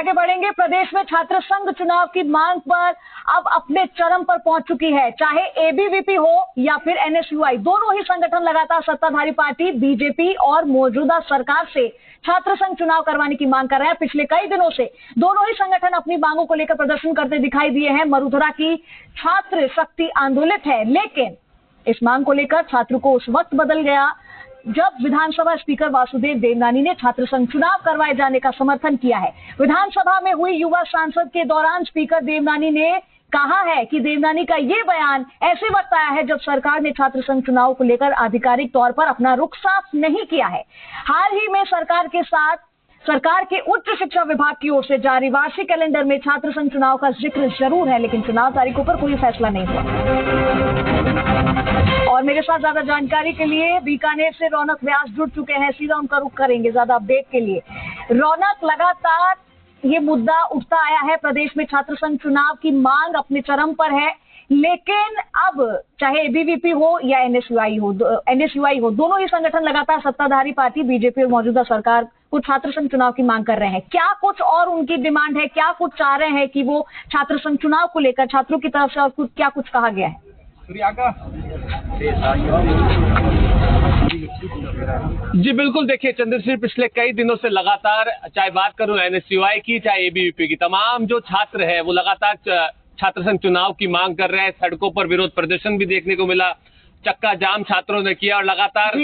आगे बढ़ेंगे। प्रदेश में छात्र संघ चुनाव की मांग पर अब अपने चरम पर पहुंच चुकी है। चाहे एबीवीपी हो या फिर एनएसयूआई, दोनों ही संगठन लगातार सत्ताधारी पार्टी बीजेपी और मौजूदा सरकार से छात्र संघ चुनाव करवाने की मांग कर रहे हैं। पिछले कई दिनों से दोनों ही संगठन अपनी मांगों को लेकर प्रदर्शन करते दिखाई दिए हैं। मरुधरा की छात्र शक्ति आंदोलित है, लेकिन इस मांग को लेकर छात्रों को उस वक्त बदल गया जब विधानसभा स्पीकर वासुदेव देवनानी ने छात्र संघ चुनाव करवाए जाने का समर्थन किया है। विधानसभा में हुई युवा सांसद के दौरान स्पीकर देवनानी ने कहा है कि देवनानी का ये बयान ऐसे वक्त आया है जब सरकार ने छात्र संघ चुनाव को लेकर आधिकारिक तौर पर अपना रुख साफ नहीं किया है। हाल ही में सरकार के उच्च शिक्षा विभाग की ओर से जारी वार्षिक कैलेंडर में छात्र संघ चुनाव का जिक्र जरूर है, लेकिन चुनाव तारीखों पर कोई फैसला नहीं हुआ। और मेरे साथ ज्यादा जानकारी के लिए बीकानेर से रौनक व्यास जुड़ चुके हैं। सीधा उनका रुख करेंगे ज्यादा अपडेट के लिए। रौनक, लगातार ये मुद्दा उठता आया है, प्रदेश में छात्र संघ चुनाव की मांग अपने चरम पर है, लेकिन अब चाहे एबीवीपी हो या एनएसयूआई हो, दोनों ही संगठन लगातार सत्ताधारी पार्टी बीजेपी और मौजूदा सरकार को छात्र संघ चुनाव की मांग कर रहे हैं। क्या कुछ और उनकी डिमांड है, क्या कुछ चाह रहे हैं कि वो छात्र संघ चुनाव को लेकर छात्रों की तरफ से और क्या कुछ कहा गया है? जी बिल्कुल, देखिए चंद्रश्री, पिछले कई दिनों से लगातार, चाहे बात करूं एनएसयूआई की चाहे एबीवीपी की, तमाम जो छात्र है वो लगातार छात्र संघ चुनाव की मांग कर रहे हैं। सड़कों पर विरोध प्रदर्शन भी देखने को मिला, चक्का जाम छात्रों ने किया और लगातार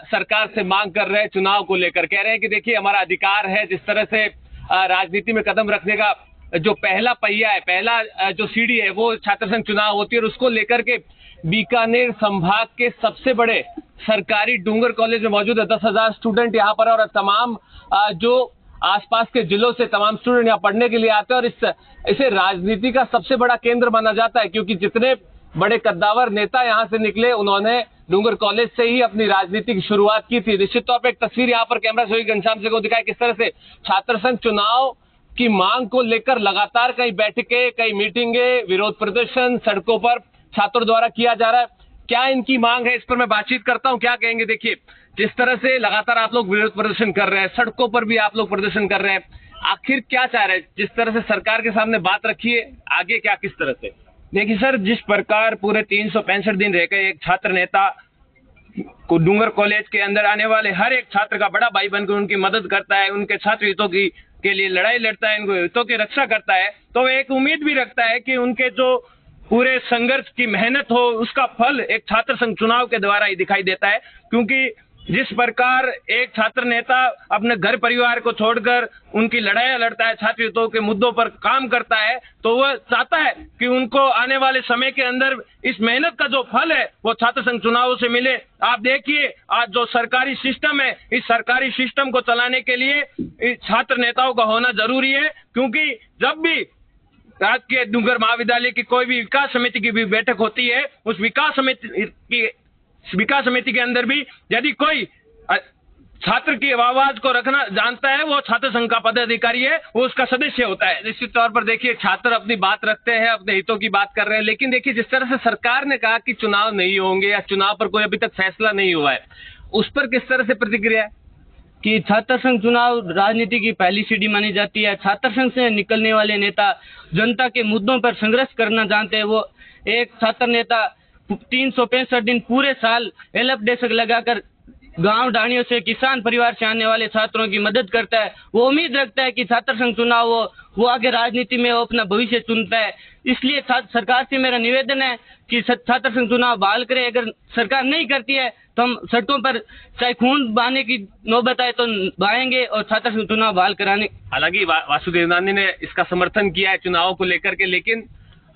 सरकार से मांग कर रहे हैं चुनाव को लेकर। कह रहे हैं कि देखिए हमारा अधिकार है, जिस तरह से राजनीति में कदम रखने का जो पहला पहिया है, पहला जो सीढ़ी है वो छात्र संघ चुनाव होती है। और उसको लेकर के बीकानेर संभाग के सबसे बड़े सरकारी डूंगर कॉलेज में मौजूद है 10,000 स्टूडेंट यहाँ पर, और तमाम जो आसपास के जिलों से तमाम स्टूडेंट यहाँ पढ़ने के लिए आते हैं। और इसे राजनीति का सबसे बड़ा केंद्र माना जाता है, क्योंकि जितने बड़े कद्दावर नेता यहाँ से निकले उन्होंने डूंगर कॉलेज से ही अपनी राजनीति की शुरुआत की थी। निश्चित तौर पर एक तस्वीर यहाँ पर कैमरा से घनश्याम से को दिखाया किस तरह से छात्र संघ चुनाव की मांग को लेकर लगातार कई बैठकें, कई मीटिंगें, विरोध प्रदर्शन सड़कों पर छात्रों द्वारा किया जा रहा है। क्या इनकी मांग है, इस पर मैं बातचीत करता हूं। क्या कहेंगे? देखिए, जिस तरह से लगातार आप लोग विरोध प्रदर्शन कर रहे हैं, सड़कों पर भी आप लोग प्रदर्शन कर रहे हैं, आखिर क्या चाह रहे हैं? जिस तरह से सरकार के सामने बात रखी है, आगे क्या किस तरह से? देखिए सर, जिस प्रकार पूरे 365 दिन रहकर एक छात्र नेता को डूंगर कॉलेज के अंदर आने वाले हर एक छात्र का बड़ा भाई बनकर उनकी मदद करता है, उनके छात्र हितों के लिए लड़ाई लड़ता है, उनके हितों की रक्षा करता है, तो एक उम्मीद भी रखता है कि उनके जो पूरे संघर्ष की मेहनत हो उसका फल एक छात्र संघ चुनाव के द्वारा ही दिखाई देता है। क्योंकि जिस प्रकार एक छात्र नेता अपने घर परिवार को छोड़कर उनकी लड़ाई लड़ता है, छात्र हितों के मुद्दों पर काम करता है, तो वह चाहता है कि उनको आने वाले समय के अंदर इस मेहनत का जो फल है वो छात्र संघ चुनावों से मिले। आप देखिए, आज जो सरकारी सिस्टम है, इस सरकारी सिस्टम को चलाने के लिए इस छात्र नेताओं का होना जरूरी है। क्योंकि जब भी राजकीय डूंगर महाविद्यालय की कोई भी विकास समिति की भी बैठक होती है, उस विकास समिति के अंदर भी यदि कोई छात्र की आवाज को रखना जानता है, वो छात्र संघ का पदाधिकारी है, वो उसका सदस्य होता है। निश्चित तौर पर देखिए, छात्र अपनी बात रखते हैं, अपने हितों की बात कर रहे हैं, लेकिन देखिए जिस तरह से सरकार ने कहा कि चुनाव नहीं होंगे या चुनाव पर कोई अभी तक फैसला नहीं हुआ है, उस पर किस तरह से प्रतिक्रिया है? कि छात्र संघ चुनाव राजनीति की पहली सीढ़ी मानी जाती है। छात्र संघ से निकलने वाले नेता जनता के मुद्दों पर संघर्ष करना जानते हैं। वो एक छात्र नेता 365 दिन पूरे साल हेल्प डेस्क लगाकर गांव ढाणियों से, किसान परिवार से आने वाले छात्रों की मदद करता है। वो उम्मीद रखता है कि छात्र संघ चुनाव वो आगे राजनीति में वो अपना भविष्य चुनता है। इसलिए सरकार से मेरा निवेदन है कि छात्र संघ चुनाव बहाल करे। अगर सरकार नहीं करती है तो हम सड़कों पर चाहे खून बहाने की नौबत आए तो बहाएंगे और छात्र संघ चुनाव बहाल कराने। हालांकि वासुदेव देवनानी ने इसका समर्थन किया है चुनावों को लेकर के, लेकिन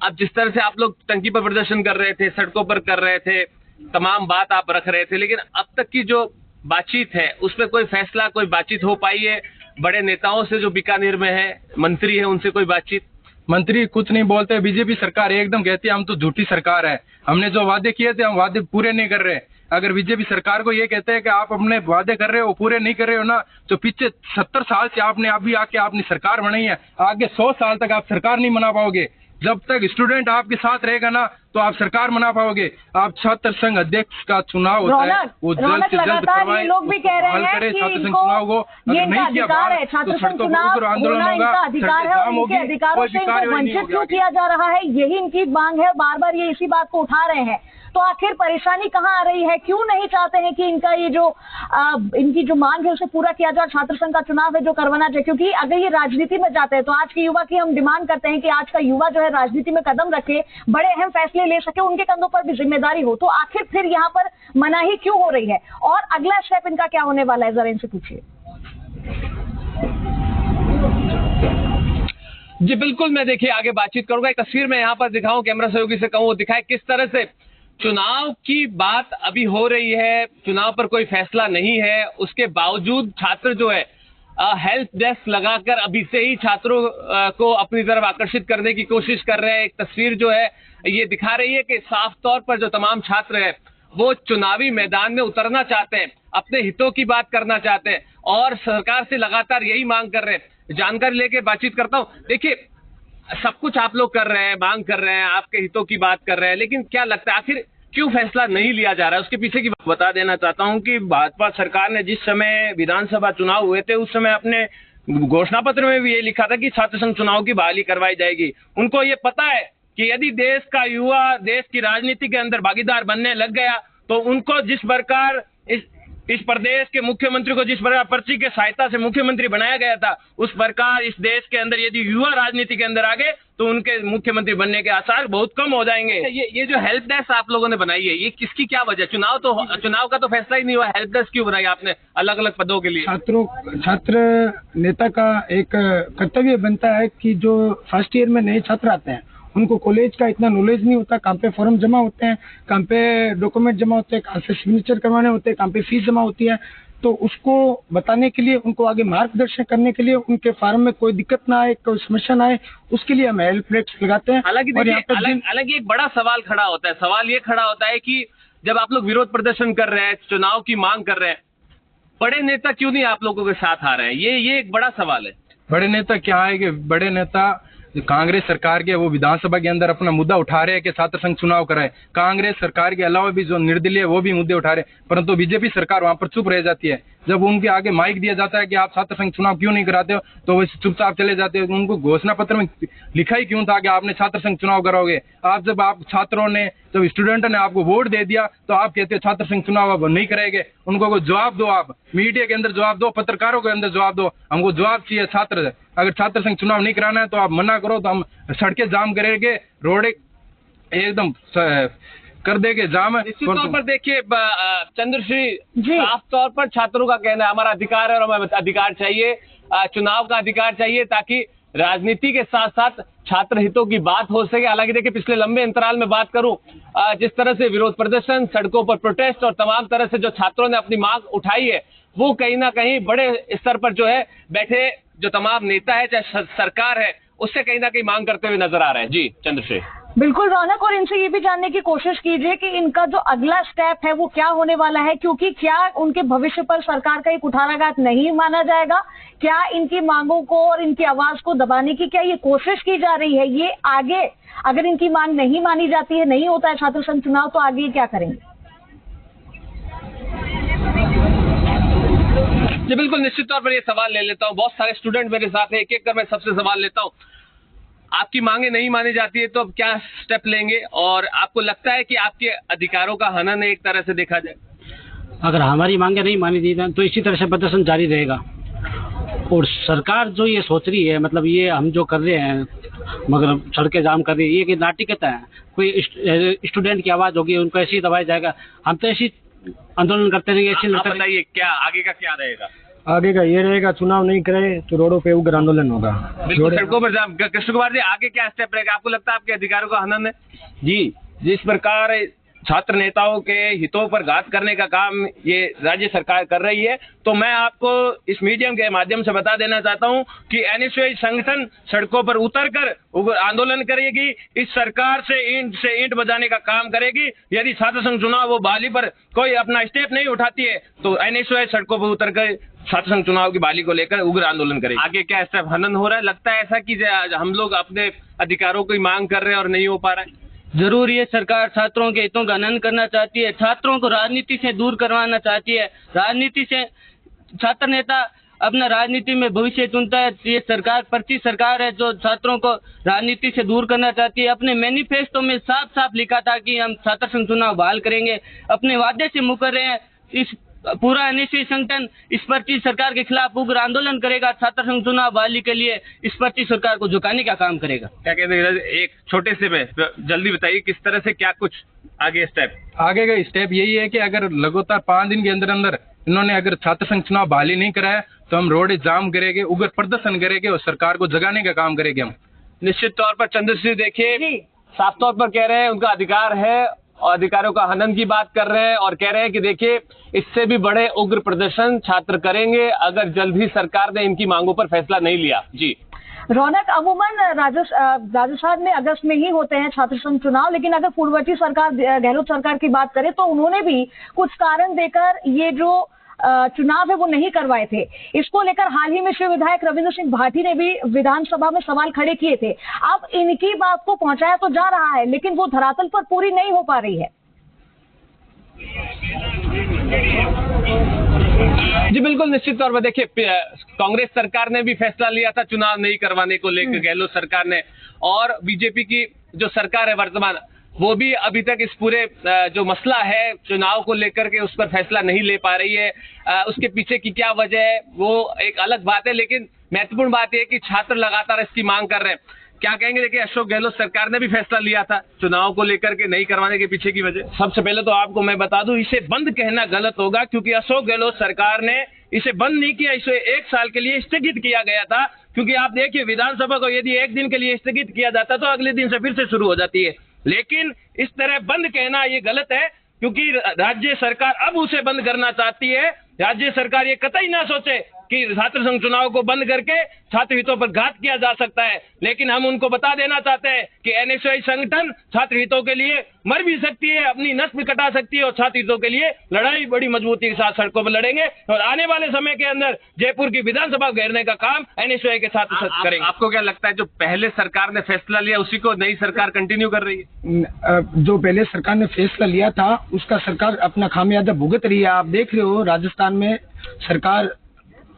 अब जिस तरह से आप लोग टंकी पर प्रदर्शन कर रहे थे, सड़कों पर कर रहे थे, तमाम बात आप रख रहे थे, लेकिन अब तक की जो बातचीत है उस पर कोई फैसला, कोई बातचीत हो पाई है? बड़े नेताओं से जो बीकानेर में है, मंत्री है, उनसे कोई बातचीत? मंत्री कुछ नहीं बोलते। बीजेपी सरकार एकदम कहती है हम तो झूठी सरकार है, हमने जो वादे किए थे हम वादे पूरे नहीं कर रहे। अगर बीजेपी सरकार को ये कहते हैं कि आप अपने वादे कर रहे हो, पूरे नहीं कर रहे हो ना, तो पीछे 70 साल से आपने अभी आके आपने सरकार बनाई है, आगे 100 साल तक आप सरकार नहीं बना पाओगे। जब तक स्टूडेंट आपके साथ रहेगा ना, तो आप सरकार बना पाओगे। आप छात्र संघ अध्यक्ष का चुनाव होता है, वो जल्द से जल्द करवाएं। लोग भी कह रहे हैं कि छात्र संघ चुनाव को ये इनका अधिकार है, छात्र संघ चुनाव होना इनका अधिकार है, और इनके अधिकारों से इनको वंचित क्यों किया जा रहा है, यही इनकी मांग है। बार बार ये इसी बात को उठा रहे हैं। तो आखिर परेशानी कहाँ आ रही है, क्यों नहीं चाहते हैं कि इनका ये जो इनकी जो मांग है उसे पूरा किया जाए? छात्र संघ का चुनाव है जो करवाना चाहिए, क्योंकि अगर ये राजनीति में जाते हैं तो आज के युवा की हम डिमांड करते हैं कि आज का युवा जो है राजनीति में कदम रखे, बड़े अहम फैसले ले सके, उनके कंधों पर भी जिम्मेदारी हो। तो आखिर फिर यहाँ पर मनाही क्यों हो रही है, और अगला स्टेप इनका क्या होने वाला है, जरा इनसे पूछिए। जी बिल्कुल, मैं देखिए आगे बातचीत करूंगा। एक तस्वीर मैं यहाँ पर दिखाऊं, कैमरा सहयोगी से कहूं दिखाए किस तरह से चुनाव की बात अभी हो रही है, चुनाव पर कोई फैसला नहीं है, उसके बावजूद छात्र जो है हेल्प डेस्क लगाकर अभी से ही छात्रों को अपनी तरफ आकर्षित करने की कोशिश कर रहे हैं। एक तस्वीर जो है ये दिखा रही है कि साफ तौर पर जो तमाम छात्र हैं वो चुनावी मैदान में उतरना चाहते हैं, अपने हितों की बात करना चाहते हैं और सरकार से लगातार यही मांग कर रहे हैं। जानकारी लेके बातचीत करता हूँ। देखिए, सब कुछ आप लोग कर रहे हैं, मांग कर रहे हैं, आपके हितों की बात कर रहे हैं, लेकिन क्या लगता है आखिर क्यों फैसला नहीं लिया जा रहा है? उसके पीछे की बता देना चाहता हूं कि भाजपा सरकार ने जिस समय विधानसभा चुनाव हुए थे उस समय अपने घोषणा पत्र में भी ये लिखा था कि छात्र संघ चुनाव की बहाली करवाई जाएगी। उनको ये पता है कि यदि देश का युवा देश की राजनीति के अंदर भागीदार बनने लग गया तो उनको जिस प्रकार इस प्रदेश के मुख्यमंत्री को जिस प्रकार पर्ची के सहायता से मुख्यमंत्री बनाया गया था, उस प्रकार इस देश के अंदर यदि युवा राजनीति के अंदर आ गए तो उनके मुख्यमंत्री बनने के आसार बहुत कम हो जाएंगे। ये जो हेल्प डेस्क आप लोगों ने बनाई है, ये किसकी क्या वजह? चुनाव का तो फैसला ही नहीं हुआ, हेल्प डेस्क क्यों बनाई आपने अलग अलग पदों के लिए? छात्र नेता का एक कर्तव्य बनता है कि जो फर्स्ट ईयर में नए छात्र आते हैं उनको कॉलेज का इतना नॉलेज नहीं होता, कहाँ पे फॉर्म जमा होते हैं, कहाँ पे डॉक्यूमेंट जमा होते हैं, कहाँ पे सिग्नेचर करवाने होते हैं, कहाँ पे फीस जमा होती है। तो उसको बताने के लिए, उनको आगे मार्गदर्शन करने के लिए, उनके फार्म में कोई दिक्कत ना आए, कोई समस्या ना आए, उसके लिए हम हेल्प डेस्क लगाते हैं। हालांकि एक बड़ा सवाल खड़ा होता है, सवाल ये खड़ा होता है कि जब आप लोग विरोध प्रदर्शन कर रहे हैं, चुनाव की मांग कर रहे हैं, बड़े नेता क्यों नहीं आप लोगों के साथ आ रहे हैं? ये एक बड़ा सवाल है। बड़े नेता क्या है कि बड़े नेता कांग्रेस सरकार के वो विधानसभा के अंदर अपना मुद्दा उठा रहे हैं कि छात्र संघ चुनाव कराए। कांग्रेस सरकार के अलावा भी जो निर्दलीय वो भी मुद्दे उठा रहे हैं, परंतु बीजेपी सरकार वहां पर चुप रह जाती है। जब उनके आगे माइक दिया जाता है कि आप छात्र संघ चुनाव क्यों नहीं कराते हो, तो वो चुपचाप चले जाते हैं। उनको घोषणा पत्र में लिखा ही क्यों था कि आपने छात्र संघ चुनाव कराओगे? आप छात्रों ने, जब स्टूडेंटों ने आपको वोट दे दिया तो आप कहते हो छात्र संघ चुनाव अब नहीं करेंगे। उनको कोई जवाब दो, आप मीडिया के अंदर जवाब दो, पत्रकारों के अंदर जवाब दो। हमको जवाब चाहिए। अगर छात्र संघ चुनाव नहीं कराना है तो आप मना करो, तो हम सड़कें जाम करेंगे, रोड एकदम कर देंगे जाम। निश्चित तौर पर देखिए चंद्रश्री, साफ तौर पर छात्रों का कहना है हमारा अधिकार है और हमें अधिकार चाहिए, चुनाव का अधिकार चाहिए ताकि राजनीति के साथ साथ छात्र हितों की बात हो सके। हालांकि देखिए पिछले लंबे अंतराल में बात करूं, जिस तरह से विरोध प्रदर्शन, सड़कों पर प्रोटेस्ट और तमाम तरह से जो छात्रों ने अपनी मांग उठाई है, वो कहीं ना कहीं बड़े स्तर पर जो है बैठे जो तमाम नेता है चाहे सरकार है उससे कहीं ना कहीं मांग करते हुए नजर आ रहे हैं। जी चंद्रशेखर, बिल्कुल रौनक, और इनसे ये भी जानने की कोशिश कीजिए कि इनका जो अगला स्टेप है वो क्या होने वाला है, क्योंकि क्या उनके भविष्य पर सरकार का एक कुठाराघात नहीं माना जाएगा? क्या इनकी मांगों को और इनकी आवाज को दबाने की क्या ये कोशिश की जा रही है? ये आगे अगर इनकी मांग नहीं मानी जाती है, नहीं होता है छात्र संघ चुनाव, तो आगे क्या करेंगे? जी बिल्कुल, निश्चित तौर पर ये सवाल ले लेता हूँ। बहुत सारे स्टूडेंट मेरे साथ है, एक एक कर मैं सबसे सवाल लेता हूँ। आपकी मांगे नहीं मानी जाती है तो अब क्या स्टेप लेंगे, और आपको लगता है कि आपके अधिकारों का हनन एक तरह से देखा जाए? अगर हमारी मांगे नहीं मानी दी तो इसी तरह से प्रदर्शन जारी रहेगा। और सरकार जो ये सोच रही है, मतलब ये हम जो कर रहे हैं, मगर सड़कें जाम कर रही है, ये कि नाटकीयता है। कोई स्टूडेंट की आवाज होगी उनको ऐसे ही दबाया जाएगा। हम तो ऐसी आंदोलन करते रहेंगे। ऐसे बताइए क्या आगे का क्या रहेगा? आगे का ये रहेगा, चुनाव नहीं करे तो रोडों पे उग्र आंदोलन होगा। बिल्कुल, सड़कों पर जाम। कृष्ण कुमार जी, आगे क्या स्टेप रहेगा? आपको लगता है आपके अधिकारों का हनन है? जी, जिस प्रकार छात्र नेताओं के हितों पर घात करने का काम ये राज्य सरकार कर रही है, तो मैं आपको इस मीडियम के माध्यम से बता देना चाहता हूं कि एनएसयूआई संगठन सड़कों पर उतरकर आंदोलन करेगी, इस सरकार से ईंट बजाने का काम करेगी। यदि छात्र संघ चुनाव वो बहाली पर कोई अपना स्टेप नहीं उठाती है तो एनएसयूआई सड़कों पर उतरकर छात्र संघ चुनाव की बहाली को लेकर उग्र आंदोलन करेगी। आगे क्या स्टेप? हनन हो रहा है? लगता है ऐसा कि हम लोग अपने अधिकारों की मांग कर रहे हैं और नहीं हो पा रहा है? जरूर ये सरकार छात्रों के हितों का हनन करना चाहती है, छात्रों को राजनीति से दूर करवाना चाहती है। राजनीति से छात्र नेता अपना राजनीति में भविष्य चुनता है। ये सरकार पर्ची सरकार है जो छात्रों को राजनीति से दूर करना चाहती है। अपने मैनिफेस्टो में साफ साफ लिखा था कि हम छात्र संघ चुनाव बहाल करेंगे, अपने वादे से मुकर रहे हैं। इस पूरा एनएसयूआई संगठन इस पर्ची सरकार के खिलाफ उग्र आंदोलन करेगा। छात्र संघ चुनाव बहाली के लिए इस पर्ची सरकार को झुकाने का काम करेगा। क्या कहते हैं, एक छोटे से में जल्दी बताइए किस तरह से क्या कुछ आगे स्टेप? आगे का स्टेप यही है कि अगर लगातार 5 दिन के अंदर अंदर इन्होंने अगर छात्र संघ चुनाव बहाली नहीं कराया तो हम रोड जाम करेंगे, उग्र प्रदर्शन करेंगे और सरकार को जगाने का काम करेंगे हम। निश्चित तौर पर चंद्रश्री देखिए साफ तौर पर कह रहे हैं उनका अधिकार है और अधिकारों का हनन की बात कर रहे हैं और कह रहे हैं कि देखिए इससे भी बड़े उग्र प्रदर्शन छात्र करेंगे अगर जल्द ही सरकार ने इनकी मांगों पर फैसला नहीं लिया। जी रौनक, अमूमन राजस्थान में अगस्त में ही होते हैं छात्र संघ चुनाव, लेकिन अगर पूर्ववर्ती सरकार गहलोत सरकार की बात करें तो उन्होंने भी कुछ कारण देकर ये जो चुनाव है वो नहीं करवाए थे। इसको लेकर हाल ही में श्री विधायक रविंद्र सिंह भाटी ने भी विधानसभा में सवाल खड़े किए थे। अब इनकी बात को पहुंचाया तो जा रहा है लेकिन वो धरातल पर पूरी नहीं हो पा रही है। जी बिल्कुल, निश्चित तौर पर देखिए कांग्रेस सरकार ने भी फैसला लिया था चुनाव नहीं करवाने को लेकर गहलोत सरकार ने, और बीजेपी की जो सरकार है वर्तमान वो भी अभी तक इस पूरे जो मसला है चुनाव को लेकर के उस पर फैसला नहीं ले पा रही है। उसके पीछे की क्या वजह है वो एक अलग बात है, लेकिन महत्वपूर्ण बात यह है कि छात्र लगातार इसकी मांग कर रहे हैं। क्या कहेंगे? देखिए अशोक गहलोत सरकार ने भी फैसला लिया था चुनाव को लेकर के नहीं करवाने के पीछे की वजह। सबसे पहले तो आपको मैं बता दूं इसे बंद कहना गलत होगा, क्योंकि अशोक गहलोत सरकार ने इसे बंद नहीं किया, इसे 1 साल के लिए स्थगित किया गया था। क्योंकि आप देखिए विधानसभा को यदि 1 दिन के लिए स्थगित किया जाता तो अगले दिन से फिर से शुरू हो जाती है, लेकिन इस तरह बंद कहना ये गलत है क्योंकि राज्य सरकार अब उसे बंद करना चाहती है। राज्य सरकार ये कतई ना सोचे कि छात्र संघ चुनाव को बंद करके छात्र हितों पर घात किया जा सकता है, लेकिन हम उनको बता देना चाहते हैं कि एनएसयूआई संगठन छात्र हितों के लिए मर भी सकती है, अपनी नस भी कटा सकती है और छात्र हितों के लिए लड़ाई बड़ी मजबूती के साथ सड़कों पर लड़ेंगे और आने वाले समय के अंदर जयपुर की विधानसभा घेरने का काम एनएसयूआई के साथ करेंगे। आपको क्या लगता है जो पहले सरकार ने फैसला लिया उसी को नई सरकार कंटिन्यू कर रही है? जो पहले सरकार ने फैसला लिया था उसका सरकार अपना खामियाजा भुगत रही है। आप देख रहे हो राजस्थान में सरकार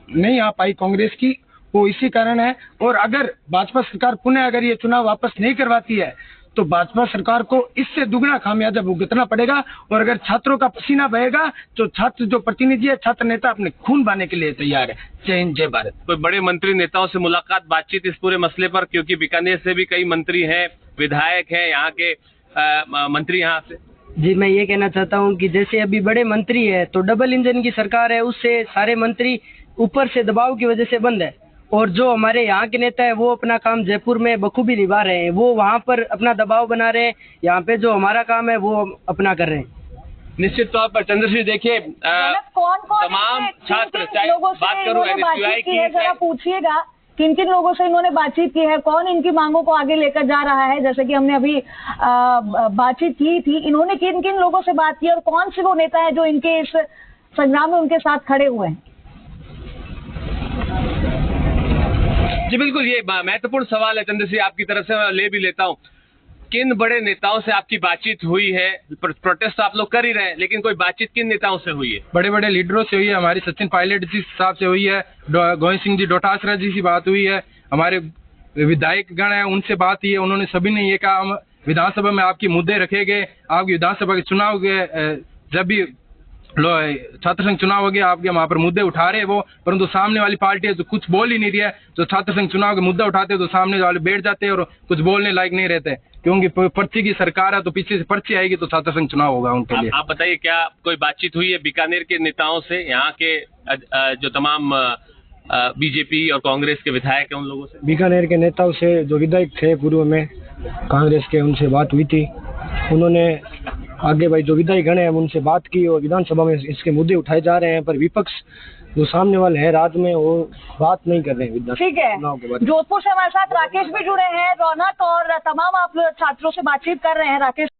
नहीं आ पाई कांग्रेस की, वो इसी कारण है। और अगर भाजपा सरकार पुनः अगर ये चुनाव वापस नहीं करवाती है तो भाजपा सरकार को इससे दुगना खामियाजा भुगतना पड़ेगा। और अगर छात्रों का पसीना बहेगा तो छात्र जो प्रतिनिधि है, छात्र नेता अपने खून बहाने के लिए तैयार है। जय हिंद, जय भारत। कोई बड़े मंत्री नेताओं से मुलाकात बातचीत इस पूरे मसले पर, क्योंकि बीकानेर से भी कई मंत्री हैं, विधायक हैं, यहाँ के मंत्री यहाँ से। जी मैं ये कहना चाहता हूँ कि जैसे अभी बड़े मंत्री है तो डबल इंजन की सरकार है, उससे सारे मंत्री ऊपर से दबाव की वजह से बंद है, और जो हमारे यहाँ के नेता है वो अपना काम जयपुर में बखूबी निभा रहे हैं, वो वहाँ पर अपना दबाव बना रहे हैं, यहाँ पे जो हमारा काम है वो अपना कर रहे हैं। निश्चित तौर पर चंद्रश्री देखिए तमाम छात्र चाहे बात करूँ एनएसयूआई की, जरा पूछिएगा किन किन लोगों से इन्होंने बातचीत की है, कौन इनकी मांगों को आगे लेकर जा रहा है। जैसे कि हमने अभी बातचीत की थी, इन्होंने किन किन लोगों से बात की और कौन से वो नेता है जो इनके इस संग्राम में उनके साथ खड़े हुए हैं। जी बिल्कुल, ये महत्वपूर्ण सवाल है चंद्रश्री, आपकी तरफ से मैं ले भी लेता हूँ। किन बड़े नेताओं से आपकी बातचीत हुई है? प्रोटेस्ट आप लोग कर ही रहे हैं, लेकिन कोई बातचीत किन नेताओं से हुई है? बड़े बड़े लीडरों से हुई है, हमारी सचिन पायलट जी साहब से हुई है, गोविंद सिंह जी डोटासरा जी से बात हुई है, हमारे विधायक गण है उनसे बात हुई है। उन्होंने सभी ने ये कहा हम विधानसभा में आपके मुद्दे रखेंगे, आपकी विधानसभा के चुनाव के जब भी छात्र संघ चुनाव हो गया आपके वहाँ पर मुद्दे उठा रहे वो, परंतु सामने वाली पार्टी है तो कुछ बोल ही नहीं रही है। जो छात्र संघ चुनाव के मुद्दा उठाते तो सामने वाले बैठ जाते हैं और कुछ बोलने लायक नहीं रहते, क्योंकि पर्ची की सरकार है तो पीछे से पर्ची आएगी तो छात्र संघ चुनाव होगा उनके लिए। आप बताइए क्या कोई बातचीत हुई है बीकानेर के नेताओं से, यहाँ के जो तमाम बीजेपी और कांग्रेस के विधायक है उन लोगों से? बीकानेर के नेताओं से जो विधायक थे पूर्व में कांग्रेस के, उनसे बात हुई थी। उन्होंने आगे भाई जो विधायक गण है उनसे बात की और विधानसभा में इसके मुद्दे उठाए जा रहे हैं, पर विपक्ष जो सामने वाले हैं राज्य में वो बात नहीं कर रहे हैं। ठीक है, जोधपुर से हमारे साथ राकेश भी जुड़े हैं, रौनक और तमाम आप छात्रों से बातचीत कर रहे हैं। राकेश